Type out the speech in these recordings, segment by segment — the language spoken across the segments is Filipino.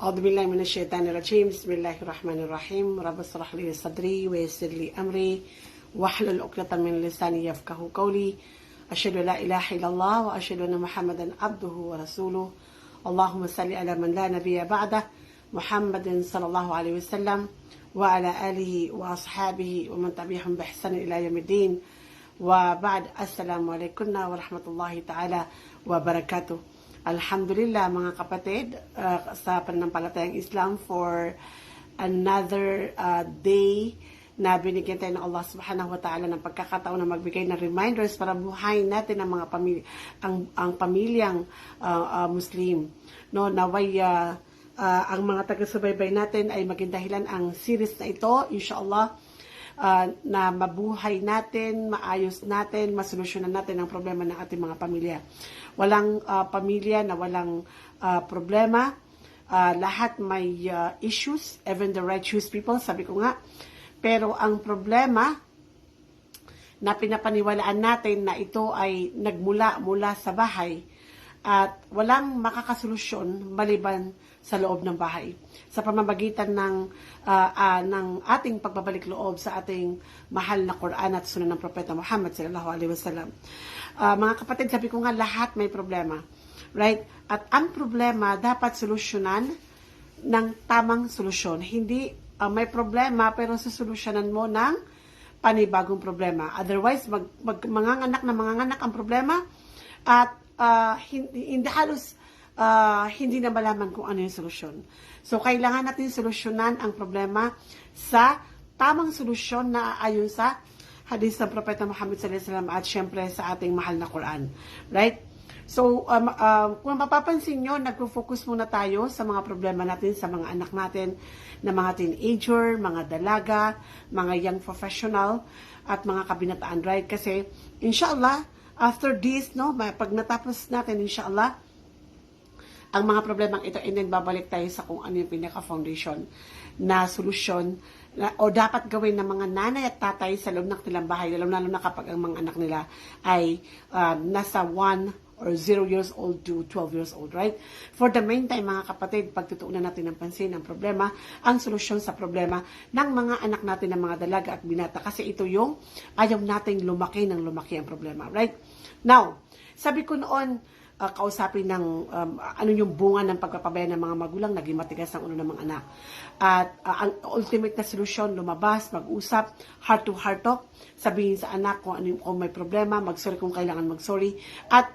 أعوذ بالله من الشيطان الرجيم بسم الله الرحمن الرحيم رب اشرح لي صدري ويسر لي أمري واحلل عقدة من لساني يفقه قولي أشهد أن لا إله إلا الله وأشهد أن محمدا عبده ورسوله اللهم صل على من لا نبي بعده محمد صلى الله عليه وسلم وعلى آله وأصحابه ومن تبعهم بإحسان إلى يوم الدين وبعد السلام عليكم ورحمة الله تعالى وبركاته. Alhamdulillah mga kapatid, sa pananampalatayang Islam for another day na binigyan tayo ng Allah subhanahu wa ta'ala ng pagkakataon na magbigay ng reminders para buhayin natin ang mga ang pamilyang Muslim. No, naway ang mga taga-subaybay natin ay maging dahilan ang series na ito, inshallah, na mabuhay natin, maayos natin, masolusyonan natin ang problema ng ating mga pamilya. Walang pamilya na walang problema. Lahat may issues, even the righteous people, sabi ko nga. Pero ang problema na pinapaniwalaan natin na ito ay nagmula sa bahay at walang makakasolusyon maliban sa loob ng bahay. Sa pamamagitan ng ating pagbabalik loob sa ating mahal na Quran at Sunnah ng Propeta Muhammad sallallahu alaihi wasallam. Mga kapatid, sabi ko nga lahat may problema. Right? At ang problema dapat solusyonan ng tamang solusyon. Hindi may problema pero susolusyonan mo ng panibagong problema. Otherwise, manganganak ang problema at hindi halos hindi na malaman kung ano yung solusyon. So, kailangan natin solusyonan ang problema sa tamang solusyon na ayon sa hadith ng Propeta Muhammad sallallahu alaihi wasallam at syempre sa ating mahal na Quran. Right? So, kung mapapansin nyo, nagpo-focus muna tayo sa mga problema natin sa mga anak natin na mga teenager, mga dalaga, mga young professional, at mga kabinataan. Right? Kasi, inshallah, after this, no, pag natapos natin, inshallah, ang mga problemang ito, and then babalik tayo sa kung ano yung pinaka-foundation na solusyon o dapat gawin ng mga nanay at tatay sa loob ng kanilang bahay, lalo na kapag ang mga anak nila ay nasa 1 or 0 years old to 12 years old, right? For the meantime, mga kapatid, pagtutuunan natin ng pansin ang problema, ang solusyon sa problema ng mga anak natin, ng mga dalaga at binata, kasi ito yung ayaw nating lumaki ang problema, right? Now, sabi ko noon, kausapin ng ano yung bunga ng pagpapabayaan ng mga magulang, naging matigas ang ulo ng mga anak. At ang ultimate na solusyon, lumabas, mag-usap, heart to heart talk, sabihin sa anak kung may problema, mag-sorry kung kailangan mag-sorry, at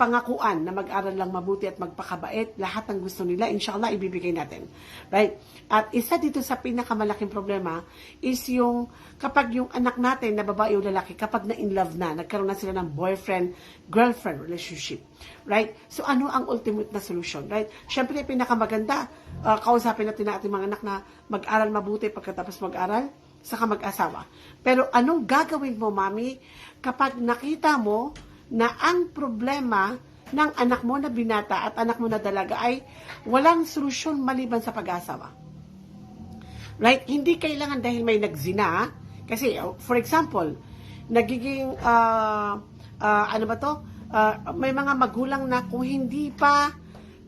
pangakuan na mag-aral lang mabuti at magpakabait, lahat ng gusto nila, inshallah, ibibigay natin. Right? At isa dito sa pinakamalaking problema is yung kapag yung anak natin na babae o lalaki, kapag na-in love na, nagkaroon na sila ng boyfriend-girlfriend relationship. Right? So, ano ang ultimate na solution? Right? Siyempre, pinakamaganda, kausapin natin na ating mga anak na mag-aral mabuti pagkatapos mag-aral, saka mag-asawa. Pero anong gagawin mo, mami, kapag nakita mo na ang problema ng anak mo na binata at anak mo na dalaga ay walang solusyon maliban sa pag-asawa? Right? Hindi kailangan dahil may nagzina. Kasi, for example, nagiging, may mga magulang na kung hindi pa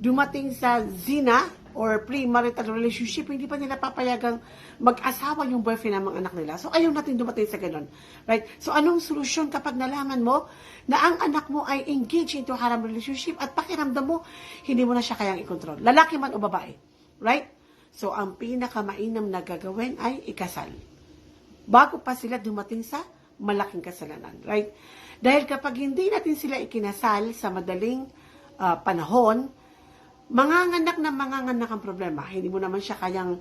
dumating sa zina or pre-marital relationship, hindi pa nila papayagang mag-asawa yung boyfriend ng mga anak nila. So, ayaw natin dumating sa ganun. Right? So, anong solusyon kapag nalaman mo na ang anak mo ay engaged into haram relationship at pakiramdam mo, hindi mo na siya kayang i-control. Lalaki man o babae. Right? So, ang pinakamainam na gagawin ay ikasal. Bago pa sila dumating sa malaking kasalanan. Right? Dahil kapag hindi natin sila ikinasal sa madaling panahon, manganganak ang problema. Hindi mo naman siya kayang,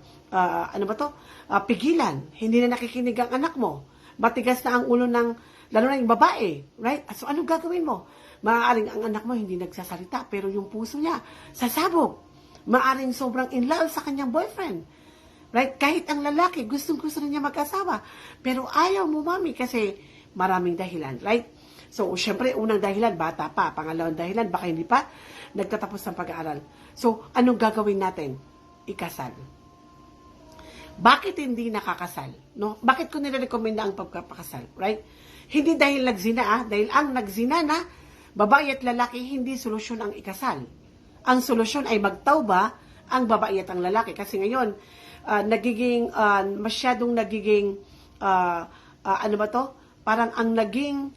pigilan. Hindi na nakikinig ang anak mo. Matigas na ang ulo ng, lalo na yung babae. Right? So, anong gagawin mo? Maaaring ang anak mo hindi nagsasalita, pero yung puso niya, sasabog. Maaaring sobrang in love sa kanyang boyfriend. Right? Kahit ang lalaki, gustong-gusto na niya mag-asawa. Pero ayaw mo, mami, kasi maraming dahilan. Right? So, syempre, unang dahilan, bata pa. Pangalawang dahilan, baka hindi pa nagtatapos ng pag-aaral. So, anong gagawin natin? Ikasal. Bakit hindi nakakasal? No? Bakit ko nire-recommenda ang pagpapakasal? Right? Hindi dahil nagzina, dahil ang nagzina na babae at lalaki, hindi solusyon ang ikasal. ang solusyon ay magtauba ang babae at ang lalaki. Kasi ngayon, masyadong nagiging, ano ba to? Parang ang naging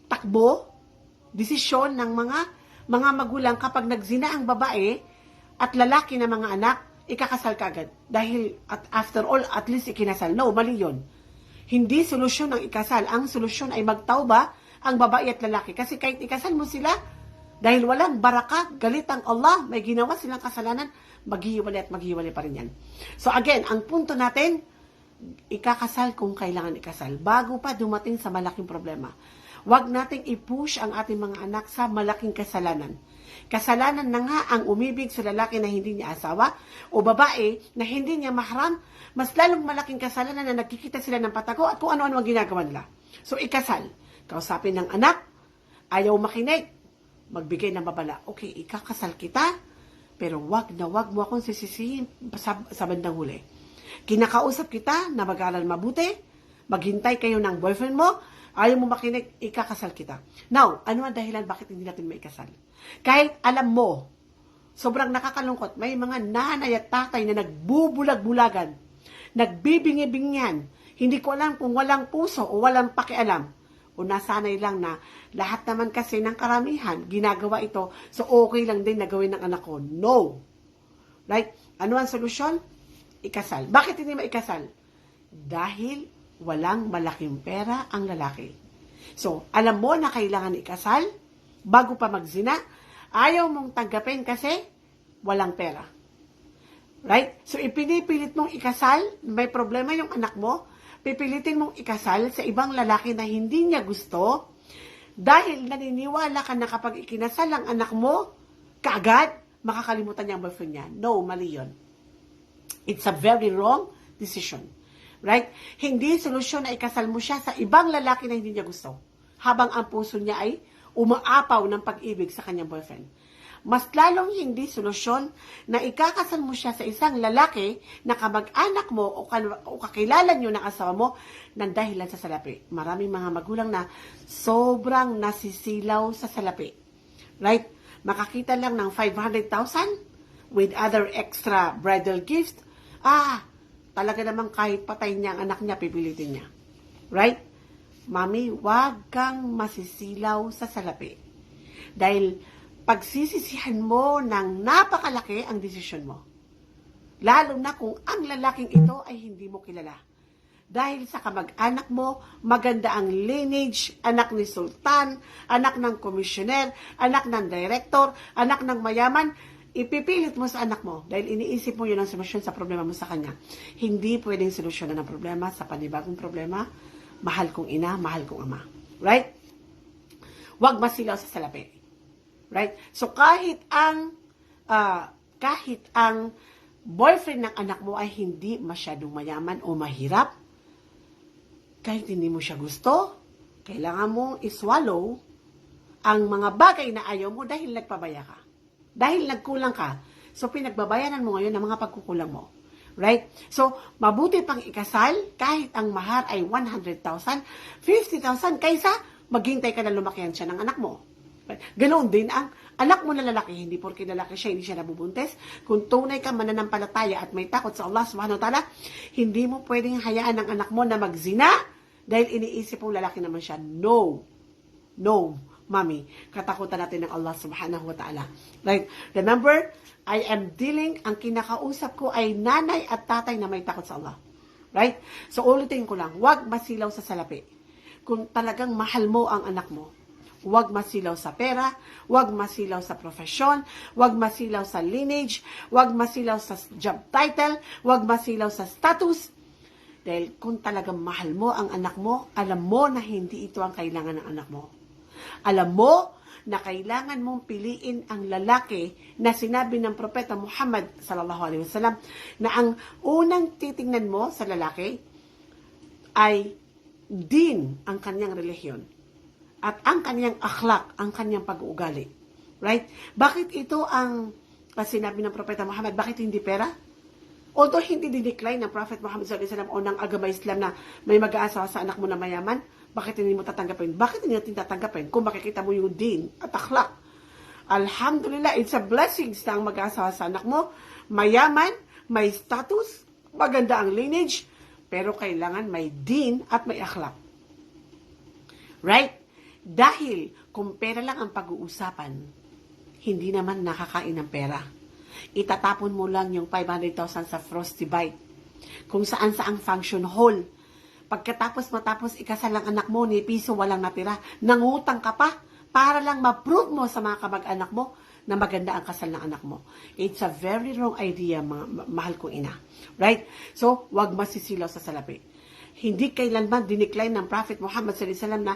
takbo, desisyon ng mga magulang kapag nagzina ang babae at lalaki na mga anak, ikakasal ka agad. Dahil, after all, at least ikinasal. No, mali yun. Hindi solusyon ang ikasal. Ang solusyon ay magtauba ang babae at lalaki. Kasi kahit ikasal mo sila, dahil walang baraka, galit ang Allah, may ginawa silang kasalanan, maghihiwalay at maghihiwalay pa rin yan. So again, ang punto natin, ikakasal kung kailangan ikasal. Bago pa dumating sa malaking problema. Huwag nating i-push ang ating mga anak sa malaking kasalanan. Kasalanan na nga ang umibig sa lalaki na hindi niya asawa o babae na hindi niya mahram, mas lalong malaking kasalanan na nagkikita sila ng patago at kung ano-ano ang ginagawa nila. So ikasal. Kausapin ng anak, ayaw makinig, magbigay ng babala. Okay, ikakasal kita, pero wag mo akong sisisihin sa bandang huli. Kinakausap kita na mag-aaral mabuti, maghintay kayo ng boyfriend mo, ayaw mo makinig, ikakasal kita. Now, ano ang dahilan bakit hindi natin maikasal? Kahit alam mo, sobrang nakakalungkot, may mga nanay at tatay na nagbubulag-bulagan, nagbibingi-bingyan, hindi ko alam kung walang puso o walang pakialam, o nasanay lang na lahat naman kasi ng karamihan, ginagawa ito, so okay lang din na gawin ng anak ko. No! Right? Ano ang solusyon? Ikasal. Bakit hindi maikasal? Dahil walang malaking pera ang lalaki. So, alam mo na kailangan ikasal, bago pa magzina, ayaw mong tanggapin kasi walang pera. Right? So, ipinipilit mong ikasal, may problema yung anak mo, pipilitin mong ikasal sa ibang lalaki na hindi niya gusto dahil naniniwala ka na kapag ikinasal ang anak mo, kaagad, makakalimutan niya ang boyfriend niya. No, mali yun. It's a very wrong decision. Right? Hindi solusyon na ikasal mo siya sa ibang lalaki na hindi niya gusto habang ang puso niya ay umaapaw ng pag-ibig sa kanyang boyfriend. Mas lalong hindi solusyon na ikakasal mo siya sa isang lalaki na kamag-anak mo o kakilala nyo ng asawa mo ng dahilan sa salapi. Maraming mga magulang na sobrang nasisilaw sa salapi. Right? Makakita lang ng 500,000 with other extra bridal gift. Talaga namang kahit patay niya ang anak niya, pipilitin niya. Right? Mami, wag kang masisilaw sa salapi. Dahil pagsisisihan mo ng napakalaki ang desisyon mo. Lalo na kung ang lalaking ito ay hindi mo kilala. Dahil sa kamag-anak mo, maganda ang lineage, anak ni sultan, anak ng komisyoner, anak ng director, anak ng mayaman, ipipilit mo sa anak mo dahil iniisip mo yun ang solusyon sa problema mo sa kanya. Hindi pwedeng solusyonan ng problema sa panibagong problema. Mahal kong ina, mahal kong ama. Right? Huwag masilaw sa salapi. Right? So kahit ang boyfriend ng anak mo ay hindi masyadong mayaman o mahirap, kahit hindi mo siya gusto, kailangan mong iswallow ang mga bagay na ayaw mo dahil nagpabaya ka. Dahil nagkulang ka. So pinagbabayanan mo ngayon ang mga pagkukulang mo. Right? So mabuti pang ikasal kahit ang mahar ay 100,000, 50,000 kaysa maghintay ka na lumakihan siya ng anak mo. Ganoon din ang anak mo na lalaki, hindi porke lalaki siya, hindi siya nabubuntes. Kung tunay ka mananampalataya at may takot sa Allah subhanahu wa ta'ala, hindi mo pwedeng hayaan ang anak mo na magzina dahil iniisip mong lalaki naman siya. No. No, mami. Katakutan natin ng Allah subhanahu wa ta'ala. Right? Remember, I am dealing, ang kinakausap ko ay nanay at tatay na may takot sa Allah. Right? So, ulitin ko lang, huwag masilaw sa salapi. Kung talagang mahal mo ang anak mo, huwag masilaw sa pera, huwag masilaw sa profesyon, huwag masilaw sa lineage, huwag masilaw sa job title, huwag masilaw sa status. Dahil kung talagang mahal mo ang anak mo, alam mo na hindi ito ang kailangan ng anak mo. Alam mo na kailangan mong piliin ang lalaki na sinabi ng Propeta Muhammad sallallahu alaihi wasallam na ang unang titingnan mo sa lalaki ay din ang kanyang relihiyon. At ang kanyang akhlak, ang kanyang pag-uugali. Right? Bakit ito ang sinabi ng Propeta Muhammad? Bakit hindi pera? Although hindi dinecline ng Prophet Muhammad sallallahu alaihi wasallam o ng agama Islam na may mag-aasawa sa anak mo na mayaman, bakit hindi mo tatanggapin? Bakit hindi natin tatanggapin? Kung makikita mo yung din at akhlak. Alhamdulillah, it's a blessing na ang mag-asawa sa anak mo. Mayaman, may status, maganda ang lineage, pero kailangan may din at may akhlak. Right? Dahil kung pera lang ang pag-uusapan, hindi naman nakakain ng pera. Itatapon mo lang yung 500,000 sa Frosty Bite. Kung saan ang function hall. Pagkatapos matapos ikasal ang anak mo, ni piso walang natira, nangutang ka pa para lang ma-prove mo sa mga kamag-anak mo na maganda ang kasal ng anak mo. It's a very wrong idea, mahal kong ina. Right? So, wag masisilaw sa salapi. Hindi kailanman dinecline ng Prophet Muhammad sallallahu alaihi wasallam na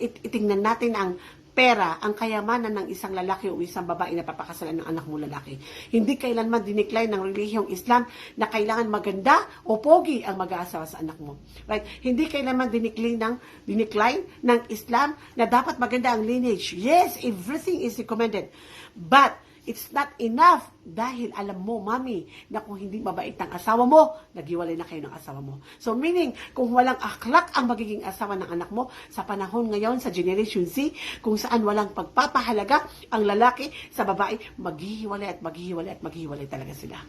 itingnan natin ang pera, ang kayamanan ng isang lalaki o isang babae na papakasalan ng anak mo lalaki. Hindi kailanman dinecline ng relihiyong Islam na kailangan maganda o pogi ang mag-aasawa sa anak mo. Right? Hindi kailanman dinecline ng Islam na dapat maganda ang lineage. Yes, everything is recommended. But it's not enough dahil alam mo, mami, na kung hindi mabait ang asawa mo, naghiwalay na kayo ng asawa mo. So meaning, kung walang akhlak ang magiging asawa ng anak mo, sa panahon ngayon, sa Generation Z, kung saan walang pagpapahalaga ang lalaki sa babae, maghihiwalay at maghihiwalay at maghihiwalay talaga sila.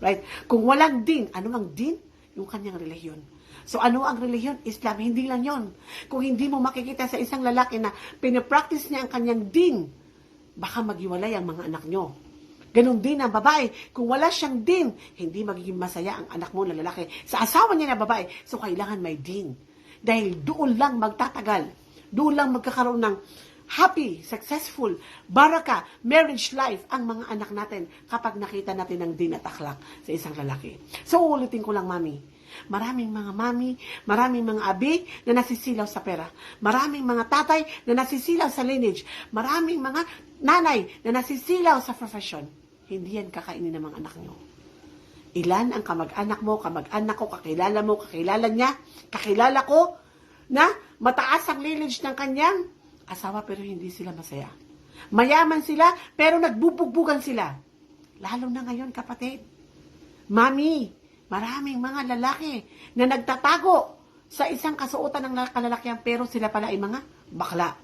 Right? Kung walang din, ano ang din? Yung kanyang relihiyon. So ano ang relihiyon? Islam, hindi lang yon. Kung hindi mo makikita sa isang lalaki na pinapractice niya ang kanyang din, baka maghiwalay ang mga anak nyo. Ganon din ang babae. Kung wala siyang din, hindi magiging masaya ang anak mo na lalaki sa asawa niya na babae. So, kailangan may din. Dahil doon lang magtatagal. Doon lang magkakaroon ng happy, successful, baraka, marriage life ang mga anak natin kapag nakita natin ang din at akhlak sa isang lalaki. So, ulitin ko lang, mami. Maraming mga mami, maraming mga abi na nasisilaw sa pera. Maraming mga tatay na nasisilaw sa lineage. Maraming mga nanay na nasisilaw sa profession. Hindi yan kakainin ng mga anak nyo. Ilan ang kamag-anak mo, kamag-anak ko, kakilala niya, kakilala ko, na mataas ang lineage ng kanyang asawa pero hindi sila masaya. Mayaman sila pero nagbubugbugan sila. Lalo na ngayon, kapatid. Mami, maraming mga lalaki na nagtatago sa isang kasuotan ng kalalakihan pero sila pala ay mga bakla.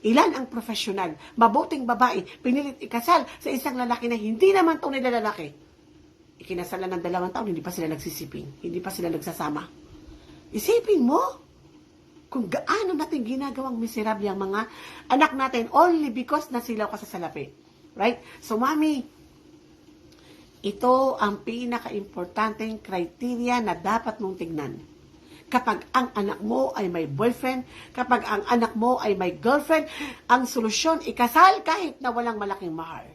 Ilan ang profesional, mabuting babae, pinilit ikasal sa isang lalaki na hindi naman tunay na lalaki. Ikinasal ng 2 taon, hindi pa sila nagsisiping, hindi pa sila nagsasama. Isipin mo kung gaano natin ginagawang miserable ang mga anak natin only because nasilaw ka sa salapi. Right? So, mami, ito ang pinaka-importanteng criteria na dapat mong tignan. Kapag ang anak mo ay may boyfriend, kapag ang anak mo ay may girlfriend, ang solusyon, ikasal kahit na walang malaking mahar.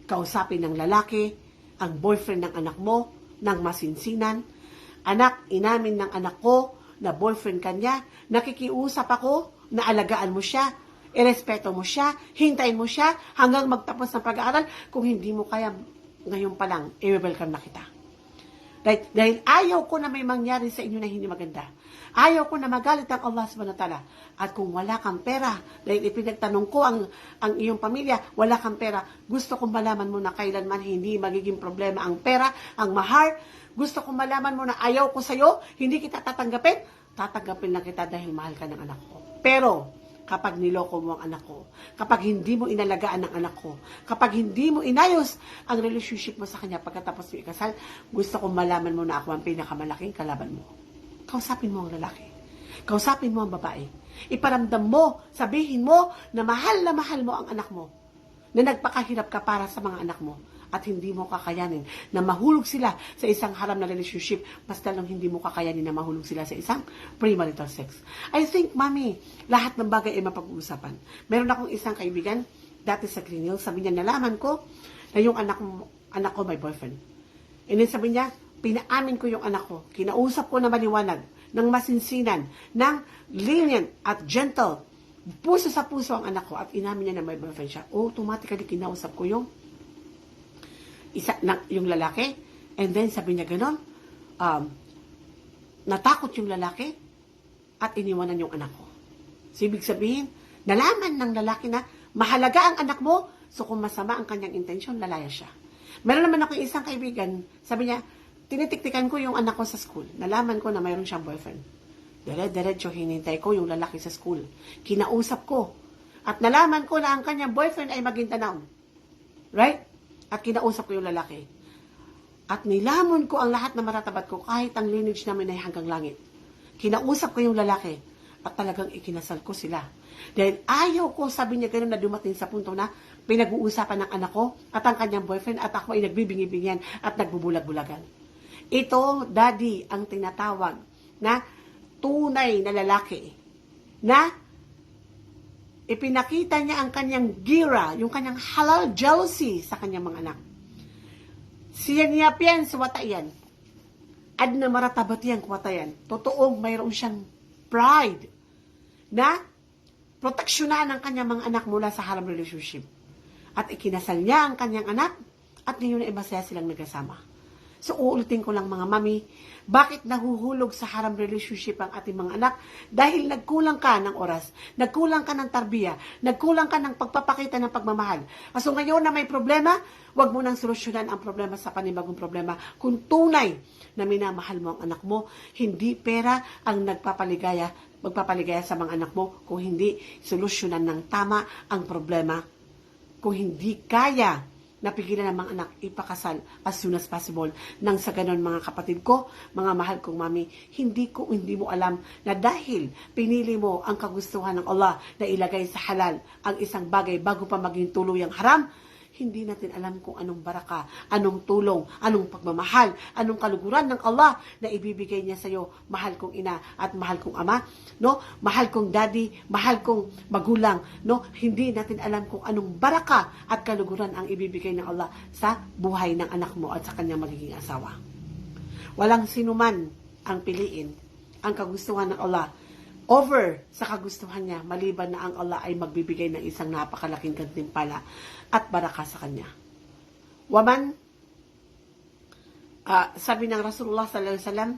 Kausapin ng lalaki, ang boyfriend ng anak mo, ng masinsinan. Anak, inamin ng anak ko na boyfriend kanya, nakikiusap ako na alagaan mo siya, irespeto mo siya, hintayin mo siya hanggang magtapos ng pag-aaral. Kung hindi mo kaya, ngayon pa lang, i-welcome na kita. Right? Dahil ayaw ko na may mangyari sa inyo na hindi maganda. Ayaw ko na magalit ang Allah subhanahu wa ta'ala. At kung wala kang pera, dahil ipinagtanong ko ang iyong pamilya, wala kang pera, gusto kong malaman mo na kailanman hindi magiging problema ang pera, ang mahar. Gusto kong malaman mo na ayaw ko sa'yo, hindi kita tatanggapin. Tatanggapin lang kita dahil mahal ka ng anak ko. Pero, kapag niloko mo ang anak ko, kapag hindi mo inalagaan ang anak ko, kapag hindi mo inayos ang relationship mo sa kanya pagkatapos mo ikasal, gusto kong malaman mo na ako ang pinakamalaking kalaban mo. Kausapin mo ang lalaki. Kausapin mo ang babae. Iparamdam mo, sabihin mo na mahal mo ang anak mo, na nagpakahirap ka para sa mga anak mo, at hindi mo kakayanin na mahulog sila sa isang haram na relationship, mas lalong hindi mo kakayanin na mahulog sila sa isang premarital sex. I think, mami, lahat ng bagay ay mapag-uusapan. Meron akong isang kaibigan, dati sa Green Hills, sabi niya, nalaman ko na yung anak ko may boyfriend. And then sabi niya, pinaamin ko yung anak ko, kinausap ko na maliwanag, ng masinsinan, ng lenient at gentle, puso sa puso ang anak ko, at inamin niya na may boyfriend siya. Automatically, kinausap ko yung yung lalaki, and then sabi niya gano'n, natakot yung lalaki, at iniwanan yung anak ko. So, ibig sabihin, nalaman ng lalaki na mahalaga ang anak mo, so kung masama ang kanyang intensyon, lalaya siya. Meron naman ako isang kaibigan, sabi niya, tinitiktikan ko yung anak ko sa school, nalaman ko na mayroon siyang boyfriend. Diretso hinintay ko yung lalaki sa school. Kinausap ko. At nalaman ko na ang kanyang boyfriend ay Maguindanao. Right? At kinausap ko yung lalaki. At nilamon ko ang lahat na maratabat ko kahit ang lineage namin ay hanggang langit. Kinausap ko yung lalaki at talagang ikinasal ko sila. Dahil ayaw ko, sabi niya ganun na dumating sa punto na pinag-uusapan ng anak ko at ang kanyang boyfriend at ako ay nagbibingi-bingian at nagbubulag-bulagan. Ito, daddy, ang tinatawag na tunay na lalaki na ipinakita niya ang kanyang gira, yung kanyang halal jealousy sa kanyang mga anak. Siya niya piyan sa watayan. Ad na maratabat yan kwatayan. Totoong mayroon siyang pride na proteksyonan ang kanyang mga anak mula sa haram relationship. At ikinasal niya ang kanyang anak at ngayon ay masaya silang nagkasama. So, uulitin ko lang mga mami, bakit nahuhulog sa haram relationship ang ating mga anak? Dahil nagkulang ka ng oras, nagkulang ka ng tarbiya, nagkulang ka ng pagpapakita ng pagmamahal. So, ngayon na may problema, wag mo nang solusyonan ang problema sa panibagong problema. Kung tunay na minamahal mo ang anak mo, hindi pera ang magpapaligaya sa mga anak mo, kung hindi solusyonan ng tama ang problema. Kung hindi kaya napigilan ng mga anak ipakasal as soon as possible. Nang sa ganon mga kapatid ko, mga mahal kong mami, hindi mo alam na dahil pinili mo ang kagustuhan ng Allah na ilagay sa halal ang isang bagay bago pa maging tuluyang haram, hindi natin alam kung anong baraka, anong tulong, anong pagmamahal, anong kaluguran ng Allah na ibibigay niya sa iyo, mahal kong ina at mahal kong ama, no? Mahal kong daddy, mahal kong magulang, no? Hindi natin alam kung anong baraka at kaluguran ang ibibigay ng Allah sa buhay ng anak mo at sa kanyang magiging asawa. Walang sinuman ang piliin ang kagustuhan ng Allah over sa kagustuhan niya, maliban na ang Allah ay magbibigay ng isang napakalaking gantimpala at baraka sa kanya. Waman, sabi ng Rasulullah sallallahu alaihi wasallam,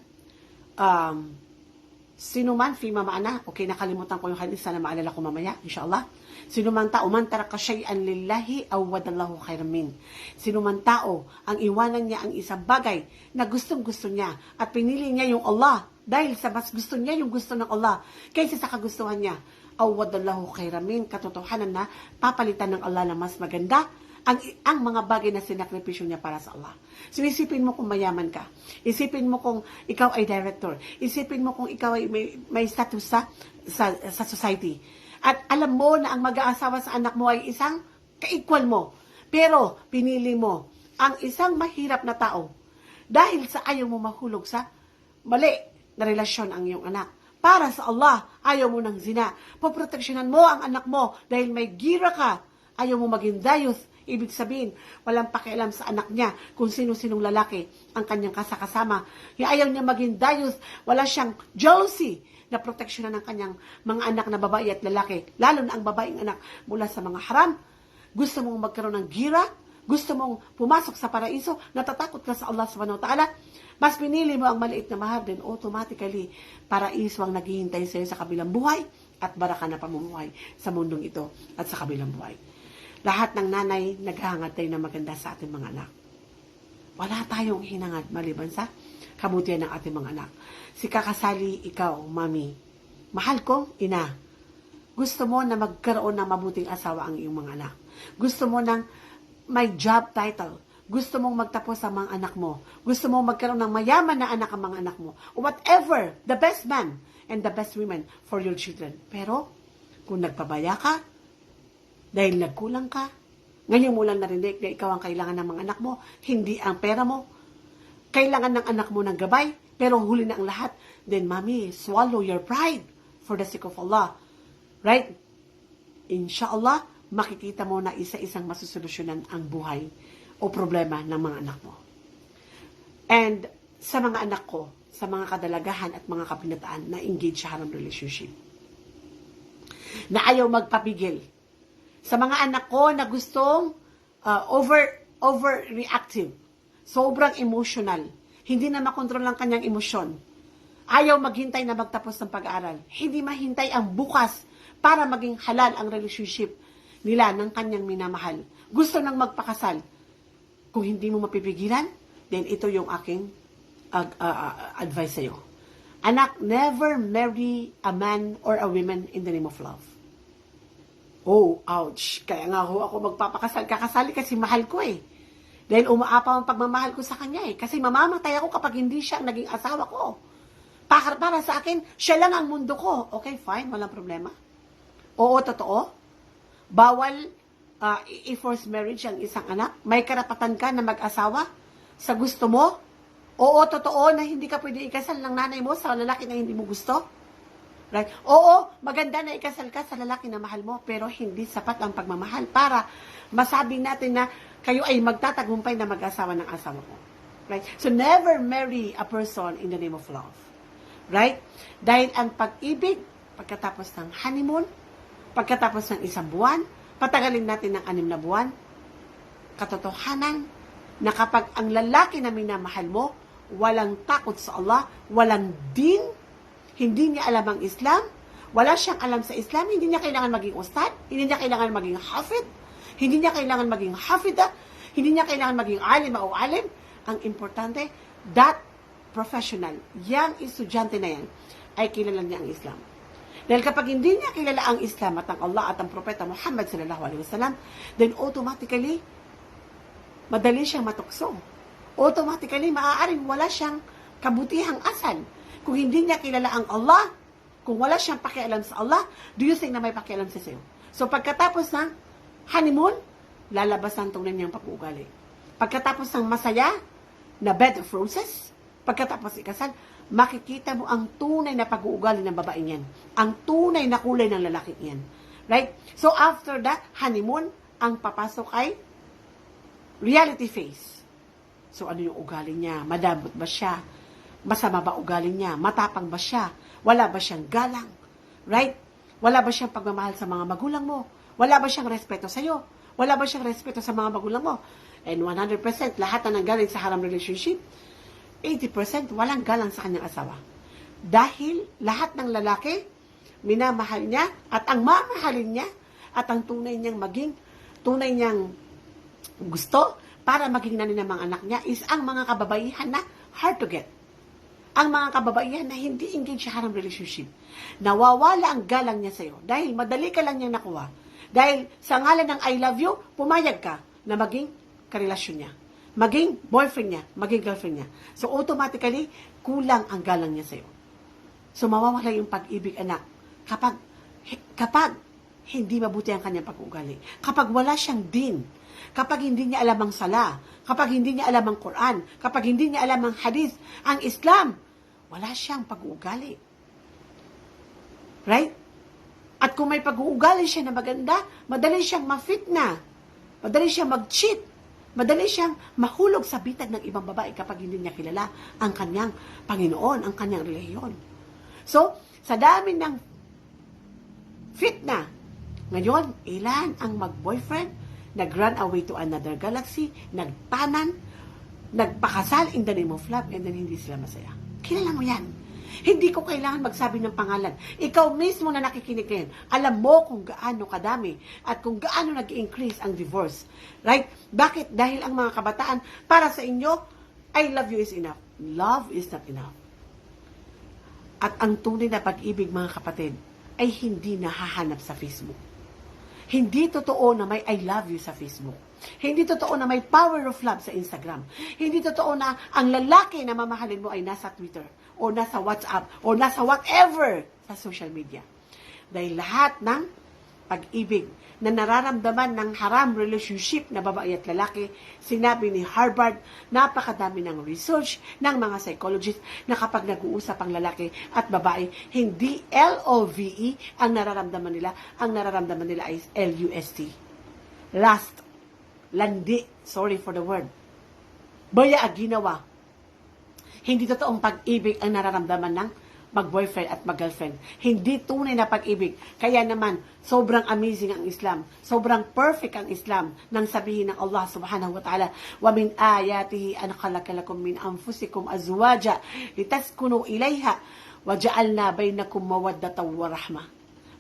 sino man, fima maana, okay, nakalimutan ko yung hadith, sana maalala ko mamaya, inshallah. Sino man tao, man taraka shay'an lillahi, awadallahu khairan min. Sino man tao, ang iwanan niya ang isang bagay na gustong-gusto niya at pinili niya yung Allah, dahil sa mas gusto niya yung gusto ng Allah kaysa sa kagustuhan niya, awadallahu khairan min, katotohanan na papalitan ng Allah na mas maganda ang mga bagay na sinakripisyo niya para sa Allah. So, isipin mo kung mayaman ka. Isipin mo kung ikaw ay director. Isipin mo kung ikaw ay may status sa society. At alam mo na ang mag-aasawa sa anak mo ay isang ka-equal mo. Pero, pinili mo ang isang mahirap na tao dahil sa ayaw mo mahulog sa mali na relasyon ang iyong anak. Para sa Allah, ayaw mo ng zina. Poproteksyonan mo ang anak mo dahil may gira ka. Ayaw mo maging dayuth. Ibig sabihin, walang pakialam sa anak niya kung sino-sinong lalaki ang kanyang kasakasama. Ayaw niya maging dayuth. Wala siyang jealousy na proteksyonan ng kanyang mga anak na babae at lalaki. Lalo na ang babaeng anak mula sa mga haram. Gusto mong magkaroon ng gira? Gusto mong pumasok sa paraiso? Natatakot ka sa Allah subhanahu wa ta'ala? Mas pinili mo ang maliit na mahal, then automatically, paraiso ang naghihintay sa iyo sa kabilang buhay at baraka na pamumuhay sa mundong ito at sa kabilang buhay. Lahat ng nanay naghahangad tayo na maganda sa ating mga anak. Wala tayong hinangad maliban sa kabutihan ng ating mga anak. Si kakasali, ikaw, mami, mahal kong ina, gusto mo na magkaroon ng mabuting asawa ang iyong mga anak. Gusto mo ng may job title. Gusto mong magtapos sa mga anak mo. Gusto mong magkaroon ng mayaman na anak ang mga anak mo. Whatever, the best man and the best women for your children. Pero, kung nagpabaya ka, dahil nagkulang ka, ngayon mo lang narinig na ikaw ang kailangan ng mga anak mo, hindi ang pera mo. Kailangan ng anak mo ng gabay, pero huli na ang lahat. Then, mommy, swallow your pride for the sake of Allah. Right? Inshallah, makikita mo na isa-isang masusolusyonan ang buhay o problema ng mga anak mo. And sa mga anak ko, sa mga kadalagahan at mga kabinataan na engage sa haram relationship, na ayaw magpapigil, sa mga anak ko na gustong overreactive, sobrang emotional, hindi na makontrol ang kanyang emosyon, ayaw maghintay na magtapos ng pag-aaral, hindi mahintay ang bukas para maging halal ang relationship nila ng kanyang minamahal. Gusto nang magpakasal. Kung hindi mo mapipigilan, then ito yung aking advice sa'yo. Anak, never marry a man or a woman in the name of love. Oh, ouch. Kaya nga ho ako kakasali kasi mahal ko eh. Dahil umaapaw ang pagmamahal ko sa kanya eh. Kasi mamamatay ako kapag hindi siya ang naging asawa ko. Para sa akin, siya lang ang mundo ko. Okay, fine, walang problema. Oo, totoo. Bawal i-force marriage ang isang anak. May karapatan ka na mag-asawa sa gusto mo. Oo, totoo na hindi ka pwede ikasal ng nanay mo sa lalaki na hindi mo gusto. Right? Oo, maganda na ikasal ka sa lalaki na mahal mo, pero hindi sapat ang pagmamahal para masabi natin na kayo ay magtatagumpay na mag-asawa ng asawa mo. Right? So, never marry a person in the name of love. Right? Dahil ang pag-ibig, pagkatapos ng honeymoon, pagkatapos ng 1 buwan, patagalin natin ng 6 na buwan, katotohanan na kapag ang lalaki na minamahal mo, walang takot sa Allah, walang din, hindi niya alam ang Islam, wala siyang alam sa Islam, hindi niya kailangan maging ustad, hindi niya kailangan maging hafid, hindi niya kailangan maging hafida, hindi niya kailangan maging alim o alim. Ang importante, that professional, yang estudyante na yan, ay kilala niya ang Islam. Dahil kapag hindi niya kilala ang Islam at ang Allah at ang Propeta Muhammad sallallahu alaihi wasallam, then automatically, madali siyang matukso. Automatically, maaaring wala siyang kabutihang asal. Kung hindi niya kilala ang Allah, kung wala siyang pakialam sa Allah, do you think na may pakialam sa sa'yo? So pagkatapos ng honeymoon, lalabas ang tunay niyang pag-uugali. Pagkatapos ng masaya na bed of roses, pagkatapos ikasal, makikita mo ang tunay na pag-uugali ng babae niyan. Ang tunay na kulay ng lalaki niyan. Right? So after that, honeymoon, ang papasok ay reality phase. So ano yung ugali niya? Madambot ba siya? Masama ba ugali niya? Matapang ba siya? Wala ba siyang galang? Right? Wala ba siyang pagmamahal sa mga magulang mo? Wala ba siyang respeto sa iyo? Wala ba siyang respeto sa mga magulang mo? And 100% lahat na nanggaling sa haram relationship, 80% walang galang sa kanyang asawa. Dahil lahat ng lalaki, minamahal niya at ang mamahalin niya at ang tunay niyang gusto para maging nanay ng mga anak niya is ang mga kababaihan na hard to get. Ang mga kababaihan na hindi engaged sa haram relationship. Nawawala ang galang niya sa'yo dahil madali ka lang niyang nakuha. Dahil sa ngalan ng I love you, pumayag ka na maging karelasyon niya. Maging boyfriend niya, maging girlfriend niya. So automatically, kulang ang galang niya sa'yo. So mawawala yung pag-ibig, anak. Kapag hindi mabuti ang kanyang pag-uugali. Kapag wala siyang din. Kapag hindi niya alam ang sala. Kapag hindi niya alam ang Quran. Kapag hindi niya alam ang hadith. Ang Islam. Wala siyang pag-uugali. Right? At kung may pag-uugali siya na maganda, madali siyang ma-fitna. Madali siyang mag-cheat. Madali siyang mahulog sa bitag ng ibang babae kapag hindi niya kilala ang kanyang Panginoon, ang kanyang relihiyon. So, sa dami ng fitna, ngayon, ilan ang mag-boyfriend, nag-run away to another galaxy, nagtanan, nagpakasal in the name of love, and then hindi sila masaya. Kilala mo yan. Hindi ko kailangan magsabi ng pangalan. Ikaw mismo na nakikinig ngayon, alam mo kung gaano kadami at kung gaano nag-increase ang divorce. Right? Bakit? Dahil ang mga kabataan, para sa inyo, I love you is enough. Love is not enough. At ang tunay na pag-ibig, mga kapatid, ay hindi nahahanap sa Facebook. Hindi totoo na may I love you sa Facebook. Hindi totoo na may power of love sa Instagram. Hindi totoo na ang lalaki na mamahalin mo ay nasa Twitter o nasa WhatsApp o nasa whatever sa social media. Dahil lahat ng pag-ibig na nararamdaman ng haram relationship na babae at lalaki, sinabi ni Harvard, napakadami ng research ng mga psychologists na kapag nag-uusap ang lalaki at babae, hindi LOVE ang nararamdaman nila. Ang nararamdaman nila ay LUST. Last. Landi. Sorry for the word. Baya ginawa. Hindi totoong pag-ibig ang nararamdaman ng mag-boyfriend at mag-girlfriend. Hindi tunay na pag-ibig. Kaya naman, sobrang amazing ang Islam. Sobrang perfect ang Islam nang sabihin ng Allah subhanahu wa ta'ala, وَمِنْ آيَاتِهِ أَنْ خَلَقَ لَكُم مِّنْ أَنفُسِكُمْ أَزْوَاجًا لِتَسْكُنُوا إِلَيْهَا وَجَعَلْنَا بَيْنَكُمْ مَوَدَّةً وَرَحْمَةً.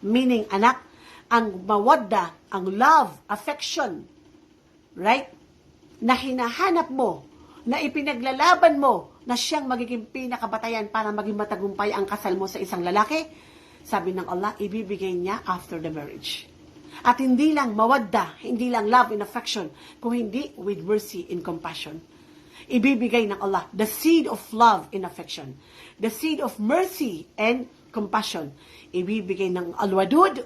Meaning, anak, ang mawadda, ang love, affection, right? Na hinahanap mo, na ipinaglalaban mo, na siyang magiging pinakabatayan para maging matagumpay ang kasal mo sa isang lalaki, sabi ng Allah, ibibigay niya after the marriage. At hindi lang mawadda, hindi lang love and affection, kung hindi with mercy and compassion. Ibibigay ng Allah the seed of love and affection, the seed of mercy and compassion. Ibibigay ng Al-Wadud,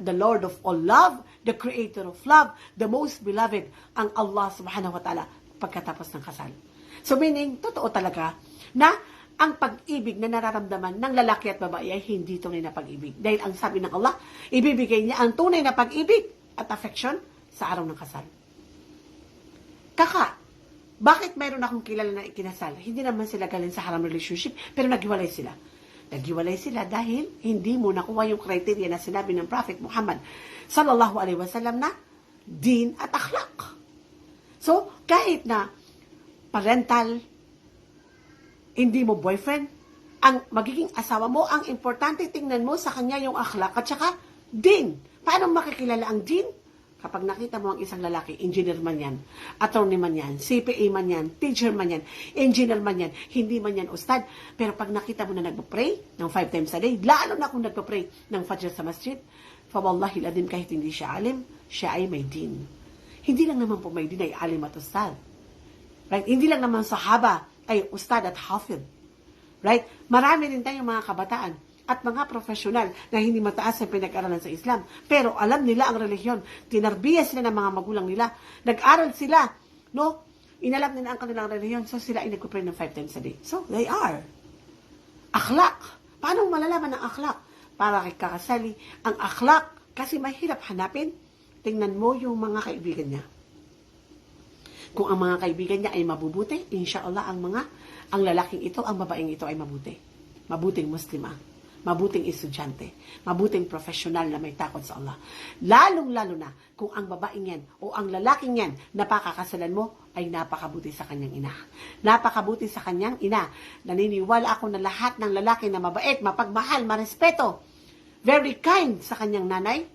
the Lord of all love, the creator of love, the most beloved, ang Allah subhanahu wa ta'ala pagkatapos ng kasal. So meaning, totoo talaga na ang pag-ibig na nararamdaman ng lalaki at babae ay hindi tunay na pag-ibig. Dahil ang sabi ng Allah, ibibigay niya ang tunay na pag-ibig at affection sa araw ng kasal. Bakit mayroon akong kilala na ikinasal? Hindi naman sila galing sa haram relationship, pero naghiwalay sila. Naghiwalay sila dahil hindi mo nakuha yung criteria na sinabi ng Prophet Muhammad sallallahu alaihi wasallam na din at akhlaq. So, kahit na parental, hindi mo boyfriend, ang magiging asawa mo, ang importante tingnan mo sa kanya yung akhlaq at saka din. Paano makikilala ang din? Kapag nakita mo ang isang lalaki, engineer man yan, attorney man yan, CPA man yan, teacher man yan, engineer man yan, hindi man yan ustad, pero pag nakita mo na nagpo-pray ng 5 times a day, lalo na kung nagpo-pray ng Fajr sa masjid, fawallahi ladim, kahit hindi siya alim, siya ay may din. Hindi lang naman po may din ay alim at ustad. Right? Hindi lang naman sahaba ay ustad at hafid. Right? Marami rin tayong mga kabataan at mga profesional na hindi mataas ang pinag-aralan sa Islam. Pero alam nila ang relihiyon. Tinarbiya sila ng mga magulang nila. Nag-aral sila. No? Inalam nila ang kanilang relihiyon. So sila ay nagpupray ng 5 times a day. So they are. Akhlaq. Paano malalaman ang akhlaq? Para kay kakasali, ang akhlaq, kasi mahirap hanapin, tingnan mo yung mga kaibigan niya. Kung ang mga kaibigan niya ay mabubuti, inshallah ang lalaking ito, ang babaeng ito ay mabuti. Mabuting Muslima. Mabuting estudyante, mabuting profesional na may takot sa Allah. Lalong-lalo na kung ang babaeng yan o ang lalaking yan na pakakasalan mo ay napakabuti sa kanyang ina. Napakabuti sa kanyang ina. Naniniwala ako na lahat ng lalaki na mabait, mapagmahal, marespeto, very kind sa kanyang nanay,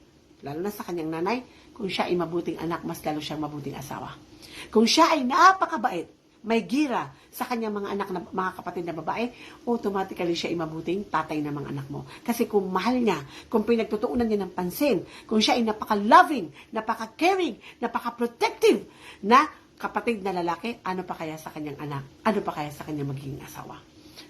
lalo na sa kanyang nanay, kung siya ay mabuting anak, mas lalo siyang mabuting asawa. Kung siya ay napakabait, may gira sa kanyang mga anak na mga kapatid na babae, automatically siya ay mabuting tatay ng mga anak mo. Kasi kung mahal niya, kung pinagtutuunan niya ng pansin, kung siya ay napaka-loving, napaka-caring, napaka-protective na kapatid na lalaki, ano pa kaya sa kanyang anak? Ano pa kaya sa kanyang magiging asawa?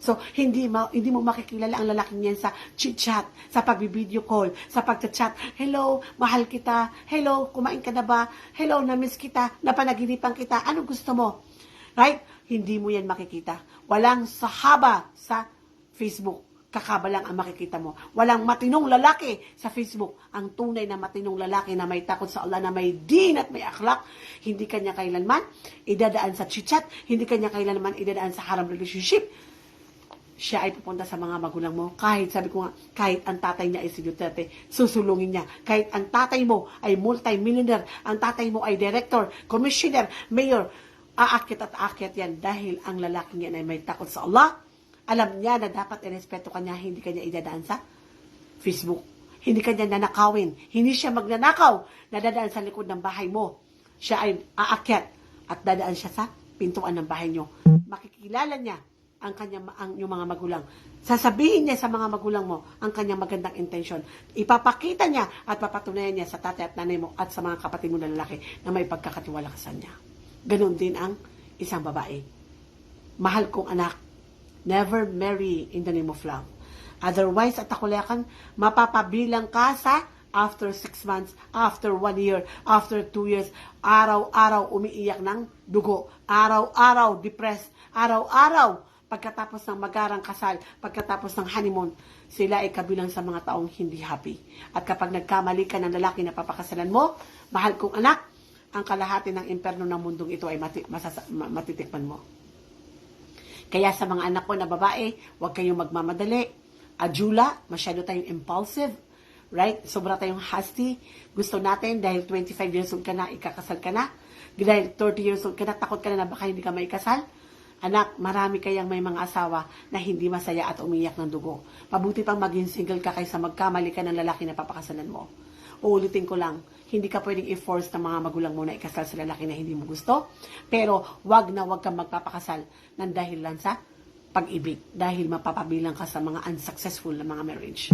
So, hindi mo makikilala ang lalaking yan sa chit-chat, sa pag-video call, sa pag-chat. Hello, mahal kita. Hello, kumain ka na ba? Hello, na-miss kita. Napanaginipan kita. Ano gusto mo? Right? Hindi mo yan makikita. Walang sahaba sa Facebook. Kakaba lang ang makikita mo. Walang matinong lalaki sa Facebook. Ang tunay na matinong lalaki na may takot sa Allah, na may din at may akhlak, hindi kanya kailanman idadaan sa chit-chat, hindi kanya kailanman idadaan sa haram relationship. Siya ay pupunta sa mga magulang mo. Kahit, sabi ko nga, kahit ang tatay niya ay si Duterte, susulungin niya. Kahit ang tatay mo ay multi-millionaire, ang tatay mo ay director, commissioner, mayor, aakit at aakyat yan dahil ang lalaking yan ay may takot sa Allah. Alam niya na dapat irespeto kanya, hindi kanya idadaan sa Facebook. Hindi kanya nanakawin. Hindi siya magnanakaw na dadaan sa likod ng bahay mo. Siya ay aakyat at dadaan siya sa pintuan ng bahay niyo. Makikilala niya yung mga magulang. Sasabihin niya sa mga magulang mo ang kanyang magandang intensyon. Ipapakita niya at papatunayan niya sa tatay at nanay mo at sa mga kapatid mo na lalaki na may pagkakatiwala ka sa niya. Ganon din ang isang babae. Mahal kong anak, never marry in the name of love. Otherwise, at akulakan, mapapabilang ka sa after 6 months, after 1 year, after 2 years, araw-araw umiiyak ng dugo, araw-araw depressed, araw-araw pagkatapos ng magarang kasal, pagkatapos ng honeymoon, sila ay kabilang sa mga taong hindi happy. At kapag nagkamali ka ng lalaki na papakasalan mo, mahal kong anak, ang kalahati ng imperno ng mundong ito ay matitikman mo. Kaya sa mga anak ko na babae, huwag kayong magmamadali. Ajula, masyado tayong impulsive. Right? Sobra tayong hasty. Gusto natin, dahil 25 years old ka na, ikakasal ka na. Dahil 30 years old ka na, takot ka na baka hindi ka maikasal. Anak, marami kayang may mga asawa na hindi masaya at umiyak ng dugo. Mabuti pang maging single ka kaysa magkamali ka ng lalaki na papakasalan mo. Uulitin ko lang, hindi ka pwedeng i-force ng mga magulang mo na ikasal sa lalaki na hindi mo gusto. Pero wag kang magpapakasal ng dahil lang sa pag-ibig. Dahil mapapabilang ka sa mga unsuccessful na mga marriage.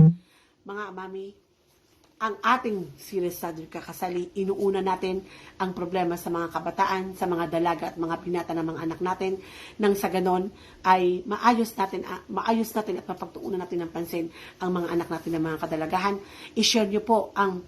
Mga mami, ang ating series sa Kakasali, inuuna natin ang problema sa mga kabataan, sa mga dalaga at mga binata ng mga anak natin, nang sa ganon ay maayos natin at mapagtuunan natin ng pansin ang mga anak natin ng mga kadalagahan. I-share nyo po ang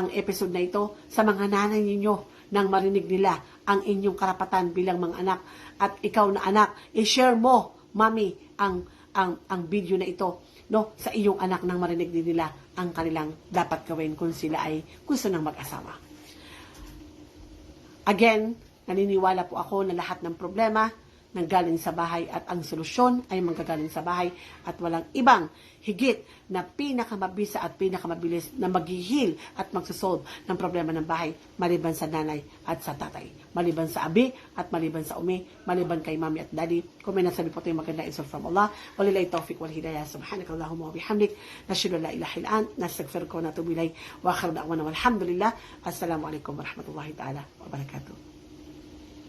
episode na ito sa mga nanay ninyo nang marinig nila ang inyong karapatan bilang mga anak. At ikaw na anak, i-share mo, mami, ang video na ito, no, sa iyong anak nang marinig din nila ang kanilang dapat gawin kung sila ay gusto ng mag-asawa. Again, naniniwala po ako na lahat ng problema nanggaling sa bahay at ang solusyon ay manggagaling sa bahay at walang ibang higit na pinakamabisa at pinakamabilis na maghihil at magsusolve ng problema ng bahay maliban sa nanay at sa tatay, maliban sa abi at maliban sa umi, maliban kay mami at daddy. Kung may nasabi po tayo maganda, it's all from Allah. Walilay tawfiq wal hidayah. Subhanakallahumma wa bihamdik, nashhadu an la ilaha illa ant, nastaghfiruka wa natubu ilayk, wa akhiru da'wana walhamdulillah. Assalamu alaikum warahmatullahi ta'ala wa barakatuh.